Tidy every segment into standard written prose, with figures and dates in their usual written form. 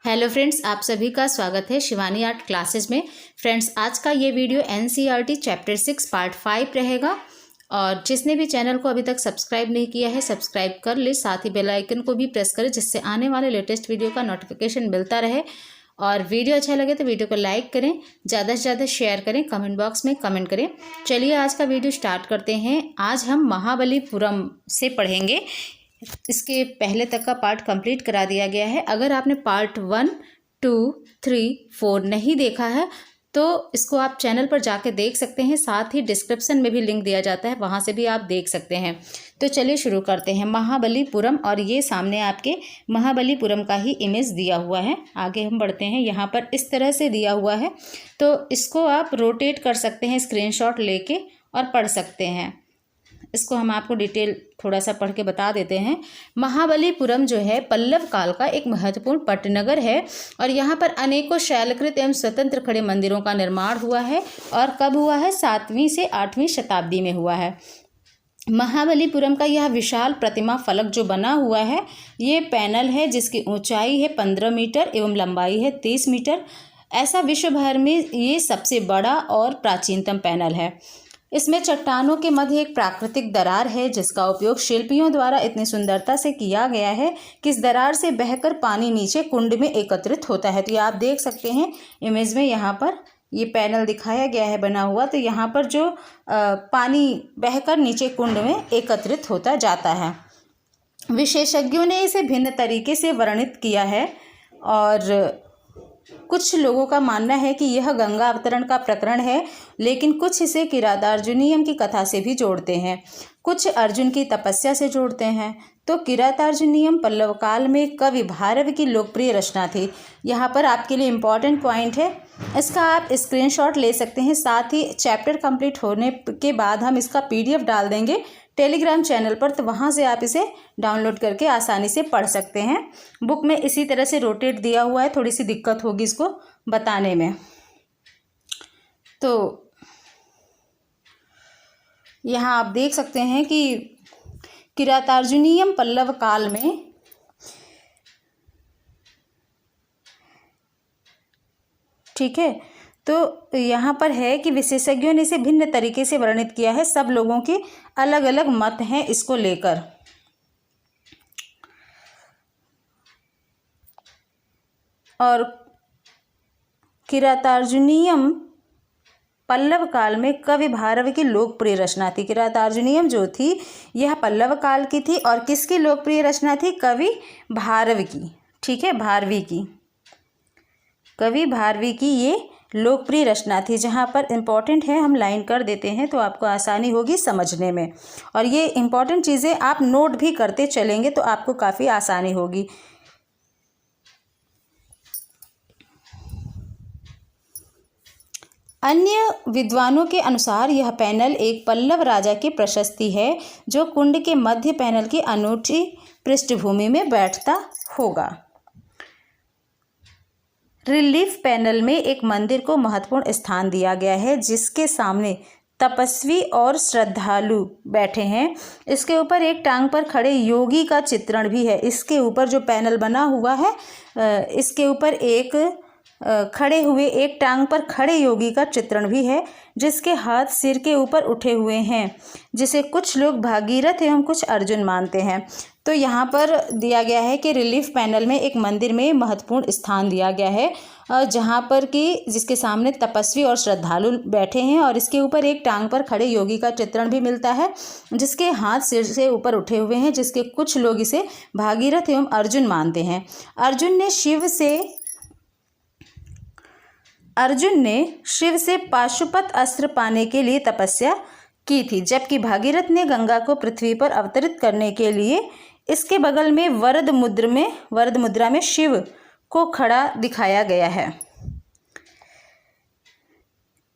Hello friends, आप सभी का स्वागत है शिवानी आर्ट क्लासेस में। फ्रेंड्स, आज का ये वीडियो एनसीईआरटी चैप्टर 6 पार्ट 5 रहेगा। और जिसने भी चैनल को अभी तक सब्सक्राइब नहीं किया है, सब्सक्राइब कर ले, साथ ही बेल आइकन को भी प्रेस करें जिससे आने वाले लेटेस्ट वीडियो का नोटिफिकेशन मिलता रहे। और वीडियो अच्छा लगे तो वीडियो को लाइक करें, ज़्यादा से ज़्यादा शेयर करें, कमेंट बॉक्स में कमेंट करें। चलिए आज का वीडियो स्टार्ट करते हैं। आज हम महाबलीपुरम से पढ़ेंगे। इसके पहले तक का पार्ट कंप्लीट करा दिया गया है। अगर आपने पार्ट 1, 2, 3, 4 नहीं देखा है तो इसको आप चैनल पर जाके देख सकते हैं। साथ ही डिस्क्रिप्शन में भी लिंक दिया जाता है, वहाँ से भी आप देख सकते हैं। तो चलिए शुरू करते हैं। महाबलीपुरम, और ये सामने आपके महाबलीपुरम का ही इमेज दिया हुआ है। आगे हम बढ़ते हैं। यहाँ पर इस तरह से दिया हुआ है, तो इसको आप रोटेट कर सकते हैं, स्क्रीनशॉट लेके, और पढ़ सकते हैं। इसको हम आपको डिटेल थोड़ा सा पढ़ के बता देते हैं। महाबलीपुरम जो है पल्लव काल का एक महत्वपूर्ण पट्टनगर है और यहाँ पर अनेकों शैलकृत एवं स्वतंत्र खड़े मंदिरों का निर्माण हुआ है। और कब हुआ है? 7वीं से 8वीं शताब्दी में हुआ है। महाबलीपुरम का यह विशाल प्रतिमा फलक जो बना हुआ है, ये पैनल है जिसकी ऊंचाई है 15 मीटर एवं लंबाई है 30 मीटर। ऐसा विश्व भर में ये सबसे बड़ा और प्राचीनतम पैनल है। इसमें चट्टानों के मध्य एक प्राकृतिक दरार है जिसका उपयोग शिल्पियों द्वारा इतनी सुंदरता से किया गया है कि इस दरार से बहकर पानी नीचे कुंड में एकत्रित होता है। तो ये आप देख सकते हैं इमेज में, यहाँ पर ये पैनल दिखाया गया है बना हुआ। तो यहाँ पर जो पानी बहकर नीचे कुंड में एकत्रित होता जाता है। विशेषज्ञों ने इसे भिन्न तरीके से वर्णित किया है और कुछ लोगों का मानना है कि यह गंगा अवतरण का प्रकरण है, लेकिन कुछ इसे किरातार्जुनीयम की कथा से भी जोड़ते हैं, कुछ अर्जुन की तपस्या से जोड़ते हैं। तो किरातार्जुनीयम पल्लव काल में कवि भारवी की लोकप्रिय रचना थी। यहाँ पर आपके लिए इम्पॉर्टेंट पॉइंट है, इसका आप स्क्रीनशॉट ले सकते हैं। साथ ही चैप्टर कंप्लीट होने के बाद हम इसका PDF डाल देंगे टेलीग्राम चैनल पर, तो वहाँ से आप इसे डाउनलोड करके आसानी से पढ़ सकते हैं। बुक में इसी तरह से रोटेट दिया हुआ है, थोड़ी सी दिक्कत होगी इसको बताने में। तो यहाँ आप देख सकते हैं कि किरातार्जुनीयम पल्लव काल में ठीक है। तो यहाँ पर है कि विशेषज्ञों ने इसे भिन्न तरीके से वर्णित किया है। सब लोगों के अलग अलग मत हैं इसको लेकर। और किरातार्जुनीयम पल्लव काल में कवि भारवी की लोकप्रिय रचना थी। किरातार्जुनीयम जो थी यह पल्लव काल की थी और किसकी लोकप्रिय रचना थी? कवि भारवी की। ठीक है, भारवी की, कवि भारवी की ये लोकप्रिय रचना थी। जहाँ पर इम्पॉर्टेंट है हम लाइन कर देते हैं तो आपको आसानी होगी समझने में। और ये इम्पॉर्टेंट चीज़ें आप नोट भी करते चलेंगे तो आपको काफ़ी आसानी होगी। अन्य विद्वानों के अनुसार यह पैनल एक पल्लव राजा की प्रशस्ति है जो कुंड के मध्य पैनल की अनूठी पृष्ठभूमि में बैठता होगा। रिलीफ पैनल में एक मंदिर को महत्वपूर्ण स्थान दिया गया है जिसके सामने तपस्वी और श्रद्धालु बैठे हैं। इसके ऊपर एक टांग पर खड़े योगी का चित्रण भी है। इसके ऊपर जो पैनल बना हुआ है, इसके ऊपर एक खड़े हुए एक टांग पर खड़े योगी का चित्रण भी है जिसके हाथ सिर के ऊपर उठे हुए हैं, जिसे कुछ लोग भागीरथ एवं कुछ अर्जुन मानते हैं। तो यहाँ पर दिया गया है कि रिलीफ पैनल में एक मंदिर में महत्वपूर्ण स्थान दिया गया है जहाँ पर कि जिसके सामने तपस्वी और श्रद्धालु बैठे हैं और इसके ऊपर एक टांग पर खड़े योगी का चित्रण भी मिलता है जिसके हाथ सिर से ऊपर उठे हुए हैं, जिसके कुछ लोग इसे भागीरथ एवं अर्जुन मानते हैं। अर्जुन ने शिव से पाशुपत अस्त्र पाने के लिए तपस्या की थी, जबकि भागीरथ ने गंगा को पृथ्वी पर अवतरित करने के लिए इसके बगल में वरद मुद्रा में शिव को खड़ा दिखाया गया है।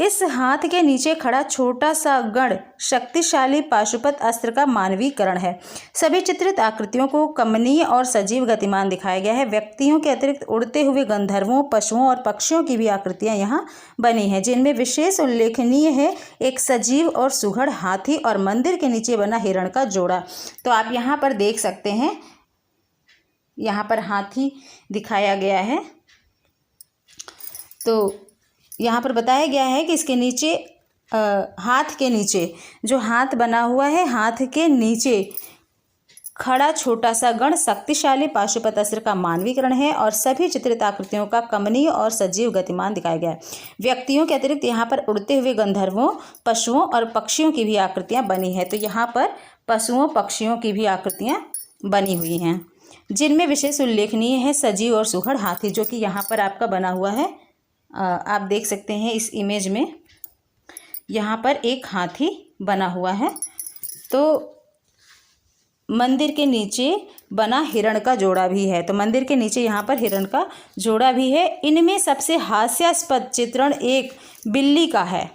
इस हाथ के नीचे खड़ा छोटा सा गण शक्तिशाली पाशुपत अस्त्र का मानवीकरण है। सभी चित्रित आकृतियों को कमनीय और सजीव गतिमान दिखाया गया है। व्यक्तियों के अतिरिक्त उड़ते हुए गंधर्वों, पशुओं और पक्षियों की भी आकृतियां यहाँ बनी हैं, जिनमें विशेष उल्लेखनीय है एक सजीव और सुघड़ हाथी और मंदिर के नीचे बना हिरण का जोड़ा। तो आप यहाँ पर देख सकते हैं, यहाँ पर हाथी दिखाया गया है तो यहाँ पर बताया गया है कि इसके नीचे हाथ के नीचे जो हाथ बना हुआ है, हाथ के नीचे खड़ा छोटा सा गण शक्तिशाली पाशुपत अस्त्र का मानवीकरण है और सभी चित्रित आकृतियों का कमनीय और सजीव गतिमान दिखाया गया है। व्यक्तियों के अतिरिक्त यहाँ पर उड़ते हुए गंधर्वों, पशुओं और पक्षियों की भी आकृतियाँ बनी हैं। तो यहाँ पर पशुओं, पक्षियों की भी आकृतियाँ बनी हुई हैं, जिनमें विशेष उल्लेखनीय है सजीव और सुघड़ हाथी, जो कि यहाँ पर आपका बना हुआ है। आप देख सकते हैं इस इमेज में यहाँ पर एक हाथी बना हुआ है। तो मंदिर के नीचे बना हिरण का जोड़ा भी है। तो मंदिर के नीचे यहाँ पर हिरण का जोड़ा भी है। इनमें सबसे हास्यास्पद चित्रण एक बिल्ली का है,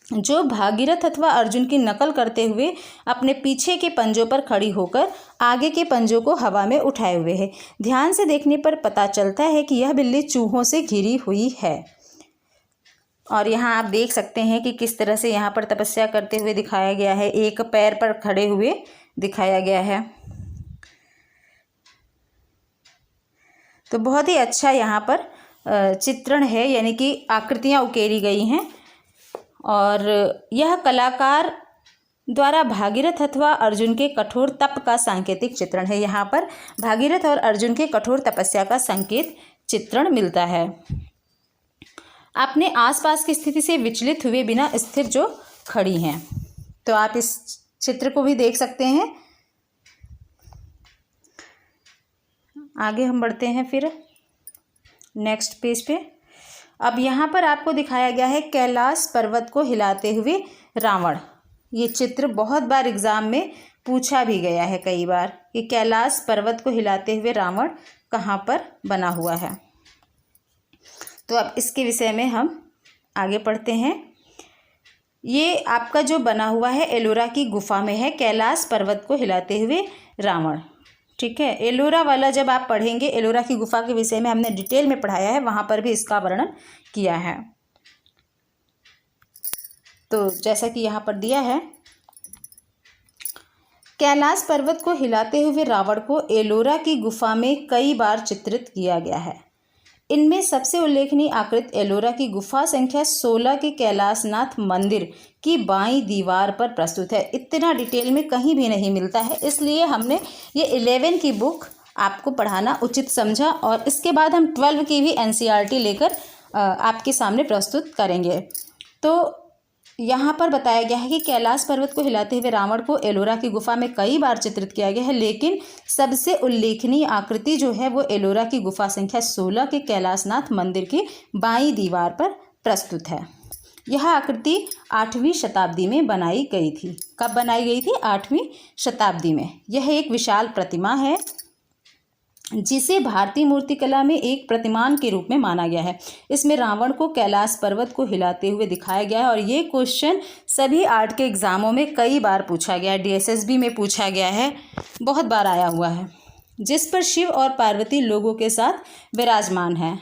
जो भागीरथ अथवा अर्जुन की नकल करते हुए अपने पीछे के पंजों पर खड़ी होकर आगे के पंजों को हवा में उठाए हुए है। ध्यान से देखने पर पता चलता है कि यह बिल्ली चूहों से घिरी हुई है। और यहाँ आप देख सकते हैं कि किस तरह से यहाँ पर तपस्या करते हुए दिखाया गया है, एक पैर पर खड़े हुए दिखाया गया है। तो बहुत ही अच्छा यहाँ पर चित्रण है, यानी कि आकृतियाँ उकेरी गई हैं। और यह कलाकार द्वारा भागीरथ अथवा अर्जुन के कठोर तप का सांकेतिक चित्रण है। यहाँ पर भागीरथ और अर्जुन के कठोर तपस्या का संकेत चित्रण मिलता है। अपने आसपास की स्थिति से विचलित हुए बिना स्थिर जो खड़ी हैं। तो आप इस चित्र को भी देख सकते हैं। आगे हम बढ़ते हैं फिर नेक्स्ट पेज पे। अब यहाँ पर आपको दिखाया गया है कैलाश पर्वत को हिलाते हुए रावण। ये चित्र बहुत बार एग्जाम में पूछा भी गया है कई बार कि कैलाश पर्वत को हिलाते हुए रावण कहाँ पर बना हुआ है। तो अब इसके विषय में हम आगे पढ़ते हैं। ये आपका जो बना हुआ है एलोरा की गुफा में है, कैलाश पर्वत को हिलाते हुए रावण। ठीक है, एलोरा वाला जब आप पढ़ेंगे, एलोरा की गुफा के विषय में हमने डिटेल में पढ़ाया है, वहाँ पर भी इसका वर्णन किया है। तो जैसा कि यहाँ पर दिया है, कैलाश पर्वत को हिलाते हुए रावण को एलोरा की गुफा में कई बार चित्रित किया गया है। इनमें सबसे उल्लेखनीय आकृति एलोरा की गुफा संख्या 16 के कैलाशनाथ मंदिर की बाईं दीवार पर प्रस्तुत है। इतना डिटेल में कहीं भी नहीं मिलता है, इसलिए हमने ये 11 की बुक आपको पढ़ाना उचित समझा। और इसके बाद हम 12 की भी NCERT लेकर आपके सामने प्रस्तुत करेंगे। तो यहाँ पर बताया गया है कि कैलाश पर्वत को हिलाते हुए रावण को एलोरा की गुफा में कई बार चित्रित किया गया है, लेकिन सबसे उल्लेखनीय आकृति जो है वो एलोरा की गुफा संख्या 16 के कैलाशनाथ मंदिर की बाईं दीवार पर प्रस्तुत है। यह आकृति 8वीं शताब्दी में बनाई गई थी। कब बनाई गई थी? 8वीं शताब्दी में। यह एक विशाल प्रतिमा है जिसे भारतीय मूर्तिकला में एक प्रतिमान के रूप में माना गया है। इसमें रावण को कैलाश पर्वत को हिलाते हुए दिखाया गया है। और ये क्वेश्चन सभी आर्ट के एग्ज़ामों में कई बार पूछा गया है, DSSB में पूछा गया है, बहुत बार आया हुआ है। जिस पर शिव और पार्वती लोगों के साथ विराजमान है।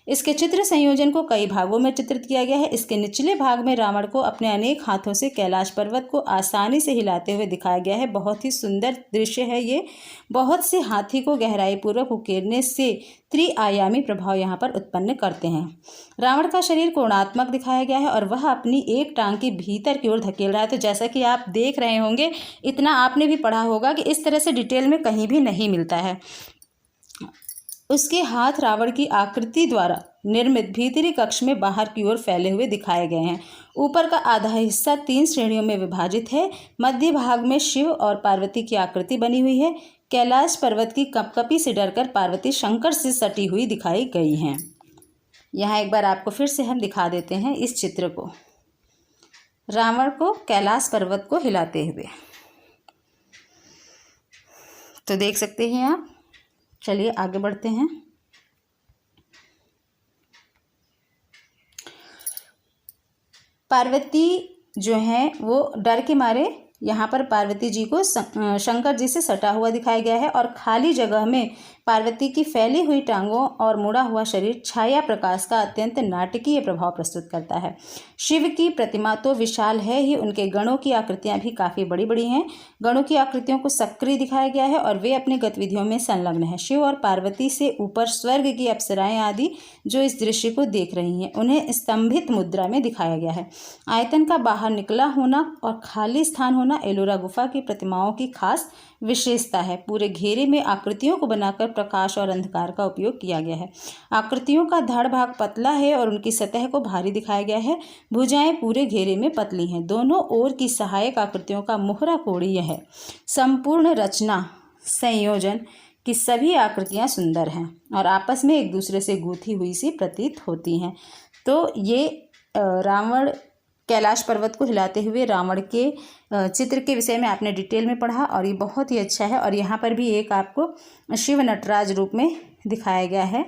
इसके चित्र संयोजन को कई भागों में चित्रित किया गया है। इसके निचले भाग में रावण को अपने अनेक हाथों से कैलाश पर्वत को आसानी से हिलाते हुए दिखाया गया है। बहुत ही सुंदर दृश्य है ये। बहुत से हाथी को गहराई पूर्वक उकेरने से त्रिआयामी प्रभाव यहाँ पर उत्पन्न करते हैं। रावण का शरीर कोणात्मक दिखाया गया है और वह अपनी एक टांग के भीतर की ओर धकेल रहा है। तो जैसा कि आप देख रहे होंगे, इतना आपने भी पढ़ा होगा कि इस तरह से डिटेल में कहीं भी नहीं मिलता है। उसके हाथ रावण की आकृति द्वारा निर्मित भीतरी कक्ष में बाहर की ओर फैले हुए दिखाए गए हैं। ऊपर का आधा हिस्सा 3 श्रेणियों में विभाजित है। मध्य भाग में शिव और पार्वती की आकृति बनी हुई है। कैलाश पर्वत की कपकपी से डरकर पार्वती शंकर से सटी हुई दिखाई गई हैं। यहाँ एक बार आपको फिर से हम दिखा देते हैं इस चित्र को, रावण को कैलाश पर्वत को हिलाते हुए। तो देख सकते हैं आप। चलिए आगे बढ़ते हैं। पार्वती जो है वो डर के मारे यहाँ पर पार्वती जी को शंकर जी से सटा हुआ दिखाया गया है और खाली जगह में पार्वती की फैली हुई टांगों और मुड़ा हुआ शरीर छाया प्रकाश का अत्यंत नाटकीय प्रभाव प्रस्तुत करता है। शिव की प्रतिमा तो विशाल है ही, उनके गणों की आकृतियां भी काफ़ी बड़ी बड़ी हैं। गणों की आकृतियों को सक्रिय दिखाया गया है और वे अपनी गतिविधियों में संलग्न हैं। शिव और पार्वती से ऊपर स्वर्ग की अप्सराएं आदि जो इस दृश्य को देख रही हैं, उन्हें स्तंभित मुद्रा में दिखाया गया है। आयतन का बाहर निकला होना और खाली स्थान होना एलोरा गुफा की प्रतिमाओं की खास विशेषता है। पूरे घेरे में आकृतियों को बनाकर प्रकाश और अंधकार का उपयोग किया गया है। आकृतियों का धड़ भाग पतला है और उनकी सतह को भारी दिखाया गया है। भुजाएं पूरे घेरे में पतली हैं। दोनों ओर की सहायक आकृतियों का मोहरा कोणीय है। संपूर्ण रचना संयोजन की सभी आकृतियां सुंदर हैं और आपस में एक दूसरे से गूंथी हुई सी प्रतीत होती हैं। तो ये रावण कैलाश पर्वत को हिलाते हुए रावण के चित्र के विषय में आपने डिटेल में पढ़ा और ये बहुत ही अच्छा है। और यहाँ पर भी एक आपको शिव नटराज रूप में दिखाया गया है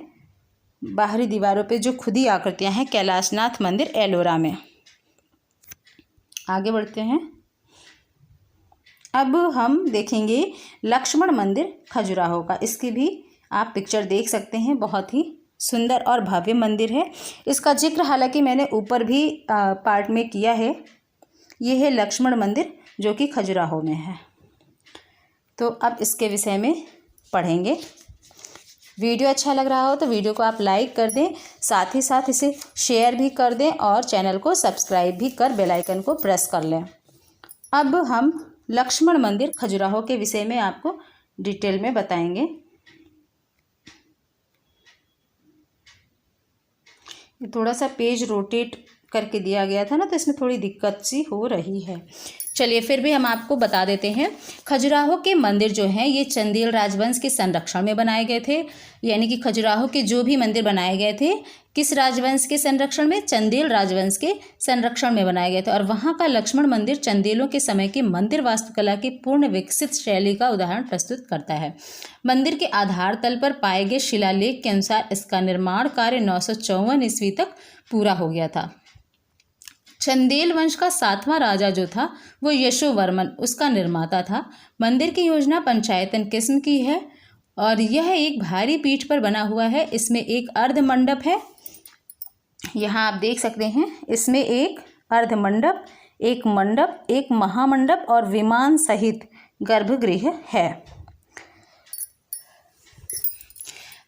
बाहरी दीवारों पे जो खुदी आकृतियाँ हैं कैलाशनाथ मंदिर एलोरा में। आगे बढ़ते हैं। अब हम देखेंगे लक्ष्मण मंदिर खजुराहो का। इसकी भी आप पिक्चर देख सकते हैं, बहुत ही सुंदर और भव्य मंदिर है। इसका जिक्र हालांकि मैंने ऊपर भी पार्ट में किया है। ये है लक्ष्मण मंदिर जो कि खजुराहो में है। तो अब इसके विषय में पढ़ेंगे। वीडियो अच्छा लग रहा हो तो वीडियो को आप लाइक कर दें, साथ ही साथ इसे शेयर भी कर दें और चैनल को सब्सक्राइब भी कर बेल आइकन को प्रेस कर लें। अब हम लक्ष्मण मंदिर खजुराहो के विषय में आपको डिटेल में बताएंगे। थोड़ा सा पेज रोटेट करके दिया गया था ना, तो इसमें थोड़ी दिक्कत सी हो रही है। चलिए फिर भी हम आपको बता देते हैं। खजुराहो के मंदिर जो हैं ये चंदेल राजवंश के संरक्षण में बनाए गए थे। यानी कि खजुराहो के जो भी मंदिर बनाए गए थे किस राजवंश के संरक्षण में? चंदेल राजवंश के संरक्षण में बनाए गए थे। और वहाँ का लक्ष्मण मंदिर चंदेलों के समय की मंदिर वास्तुकला की पूर्ण विकसित शैली का उदाहरण प्रस्तुत करता है। मंदिर के आधार तल पर पाए गए शिलालेख के अनुसार इसका निर्माण कार्य 954 ईस्वी तक पूरा हो गया था। चंदेल वंश का 7वां राजा जो था वो यशोवर्मन उसका निर्माता था। मंदिर की योजना पंचायतन किस्म की है और यह एक भारी पीठ पर बना हुआ है। इसमें एक अर्ध मंडप है, यहाँ आप देख सकते हैं। इसमें एक अर्ध मंडप, एक मंडप, एक महामंडप और विमान सहित गर्भगृह है।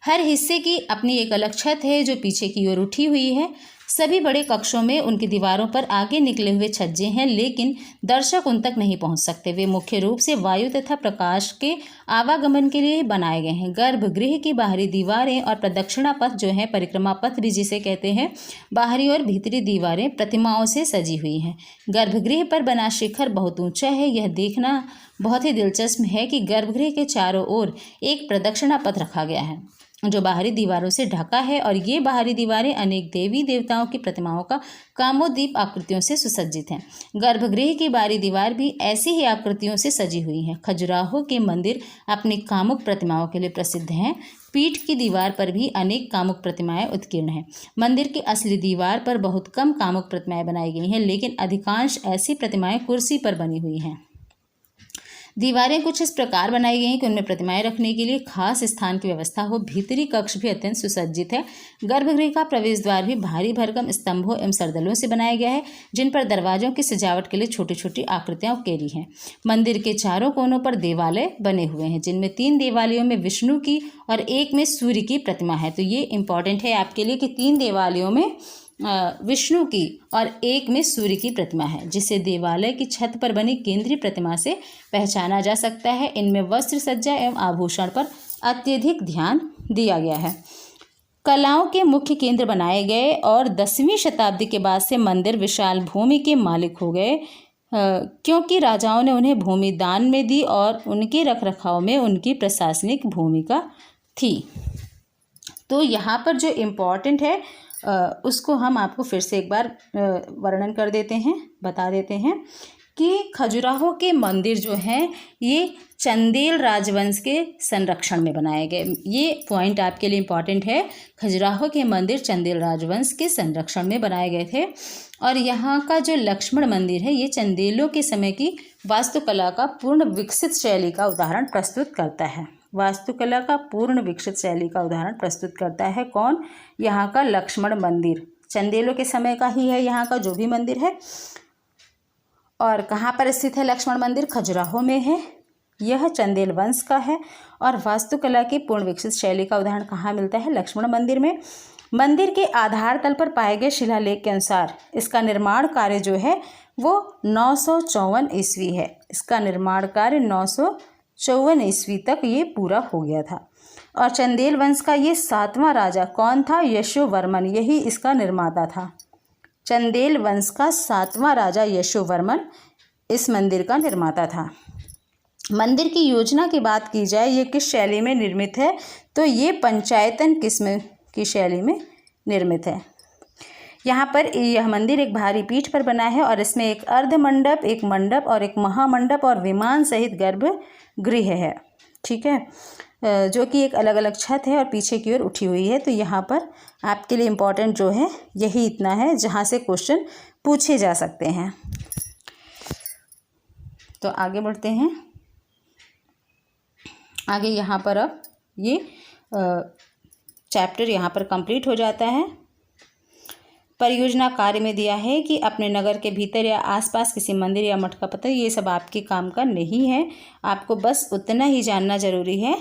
हर हिस्से की अपनी एक अलग छत है जो पीछे की ओर उठी हुई है। सभी बड़े कक्षों में उनकी दीवारों पर आगे निकले हुए छज्जे हैं, लेकिन दर्शक उन तक नहीं पहुंच सकते। वे मुख्य रूप से वायु तथा प्रकाश के आवागमन के लिए बनाए गए हैं। गर्भगृह की बाहरी दीवारें और प्रदक्षिणा पथ जो है, परिक्रमा पथ भी जिसे कहते हैं, बाहरी और भीतरी दीवारें प्रतिमाओं से सजी हुई हैं। गर्भगृह पर बना शिखर बहुत ऊंचा है। यह देखना बहुत ही दिलचस्प है कि गर्भगृह के चारों ओर एक प्रदक्षिणा पथ रखा गया है जो बाहरी दीवारों से ढका है और ये बाहरी दीवारें अनेक देवी देवताओं की प्रतिमाओं का कामोद्दीप आकृतियों से सुसज्जित हैं। गर्भगृह की बाहरी दीवार भी ऐसी ही आकृतियों से सजी हुई है। खजुराहो के मंदिर अपनी कामुक प्रतिमाओं के लिए प्रसिद्ध हैं। पीठ की दीवार पर भी अनेक कामुक प्रतिमाएं उत्कीर्ण हैं। मंदिर की असली दीवार पर बहुत कम कामुक प्रतिमाएं बनाई गई हैं, लेकिन अधिकांश ऐसी प्रतिमाएं कुर्सी पर बनी हुई हैं। दीवारें कुछ इस प्रकार बनाई गई हैं कि उनमें प्रतिमाएं रखने के लिए खास स्थान की व्यवस्था हो। भीतरी कक्ष भी अत्यंत सुसज्जित है। गर्भगृह का प्रवेश द्वार भी भारी भरकम स्तंभों एवं सरदलों से बनाया गया है, जिन पर दरवाजों की सजावट के लिए छोटी छोटी आकृतियां उकेरी हैं। मंदिर के चारों कोनों पर देवालय बने हुए हैं, जिनमें 3 देवालयों में विष्णु की और एक में सूर्य की प्रतिमा है। तो ये इंपॉर्टेंट है आपके लिए कि 3 देवालयों में विष्णु की और एक में सूर्य की प्रतिमा है, जिसे देवालय की छत पर बनी केंद्रीय प्रतिमा से पहचाना जा सकता है। इनमें वस्त्र सज्जा एवं आभूषण पर अत्यधिक ध्यान दिया गया है। कलाओं के मुख्य केंद्र बनाए गए और 10वीं शताब्दी के बाद से मंदिर विशाल भूमि के मालिक हो गए, क्योंकि राजाओं ने उन्हें भूमि दान में दी और उनके रखरखाव में उनकी प्रशासनिक भूमिका थी। तो यहाँ पर जो इम्पोर्टेंट है उसको हम आपको फिर से एक बार वर्णन कर देते हैं, बता देते हैं कि खजुराहो के मंदिर जो हैं ये चंदेल राजवंश के संरक्षण में बनाए गए। ये पॉइंट आपके लिए इम्पॉर्टेंट है। खजुराहो के मंदिर चंदेल राजवंश के संरक्षण में बनाए गए थे और यहाँ का जो लक्ष्मण मंदिर है ये चंदेलों के समय की वास्तुकला का पूर्ण विकसित शैली का उदाहरण प्रस्तुत करता है। वास्तुकला का पूर्ण विकसित शैली का उदाहरण प्रस्तुत करता है। कौन? यहाँ का लक्ष्मण मंदिर, चंदेलों के समय का ही है यहाँ का जो भी मंदिर है। और कहाँ पर स्थित है लक्ष्मण मंदिर? खजुराहो में है। यह चंदेल वंश का है। और वास्तुकला की पूर्ण विकसित शैली का उदाहरण कहाँ मिलता है? लक्ष्मण मंदिर में। मंदिर के आधार तल पर पाए गए शिलालेख के अनुसार इसका निर्माण कार्य जो है वो 954 ईस्वी है। इसका निर्माण कार्य 954 ईस्वी तक ये पूरा हो गया था। और चंदेल वंश का ये 7वां राजा कौन था? यशोवर्मन, यही इसका निर्माता था। चंदेल वंश का 7वां राजा यशोवर्मन इस मंदिर का निर्माता था। मंदिर की योजना की बात की जाए, ये किस शैली में निर्मित है? तो ये पंचायतन किस्म की शैली में निर्मित है। यहाँ पर यह मंदिर एक भारी पीठ पर बना है और इसमें एक अर्ध मंडप, एक मंडप और एक महामंडप और विमान सहित गर्भगृह है। ठीक है, जो कि एक अलग अलग छत है और पीछे की ओर उठी हुई है। तो यहाँ पर आपके लिए इम्पोर्टेंट जो है यही इतना है जहाँ से क्वेश्चन पूछे जा सकते हैं। तो आगे बढ़ते हैं। आगे यहाँ पर अब ये चैप्टर यहाँ पर कंप्लीट हो जाता है। परियोजना कार्य में दिया है कि अपने नगर के भीतर या आसपास किसी मंदिर या मठ का पता, ये सब आपके काम का नहीं है। आपको बस उतना ही जानना जरूरी है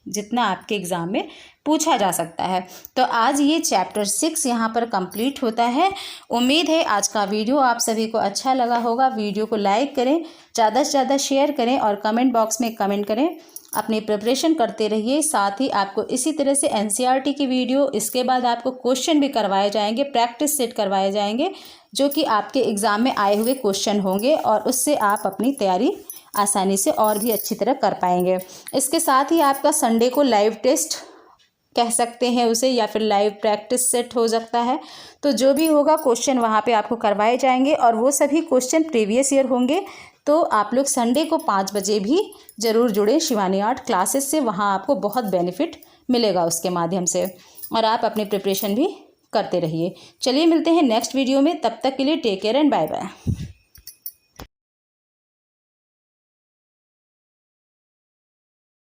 जितना आपके एग्ज़ाम में पूछा जा सकता है। तो आज ये चैप्टर 6 यहाँ पर कंप्लीट होता है। उम्मीद है आज का वीडियो आप सभी को अच्छा लगा होगा। वीडियो को लाइक करें, ज़्यादा से ज़्यादा शेयर करें और कमेंट बॉक्स में कमेंट करें। अपनी प्रिपरेशन करते रहिए। साथ ही आपको इसी तरह से एनसीईआरटी की वीडियो, इसके बाद आपको क्वेश्चन भी करवाए जाएंगे, प्रैक्टिस सेट करवाए जाएंगे, जो कि आपके एग्ज़ाम में आए हुए क्वेश्चन होंगे और उससे आप अपनी तैयारी आसानी से और भी अच्छी तरह कर पाएंगे। इसके साथ ही आपका संडे को लाइव टेस्ट कह सकते हैं उसे, या फिर लाइव प्रैक्टिस सेट हो सकता है। तो जो भी होगा क्वेश्चन वहाँ पे आपको करवाए जाएंगे और वो सभी क्वेश्चन प्रीवियस ईयर होंगे। तो आप लोग संडे को 5 बजे भी ज़रूर जुड़ें शिवानी आर्ट क्लासेस से। वहाँ आपको बहुत बेनिफिट मिलेगा उसके माध्यम से, और आप अपनी प्रिपरेशन भी करते रहिए। चलिए मिलते हैं नेक्स्ट वीडियो में, तब तक के लिए take care and bye bye.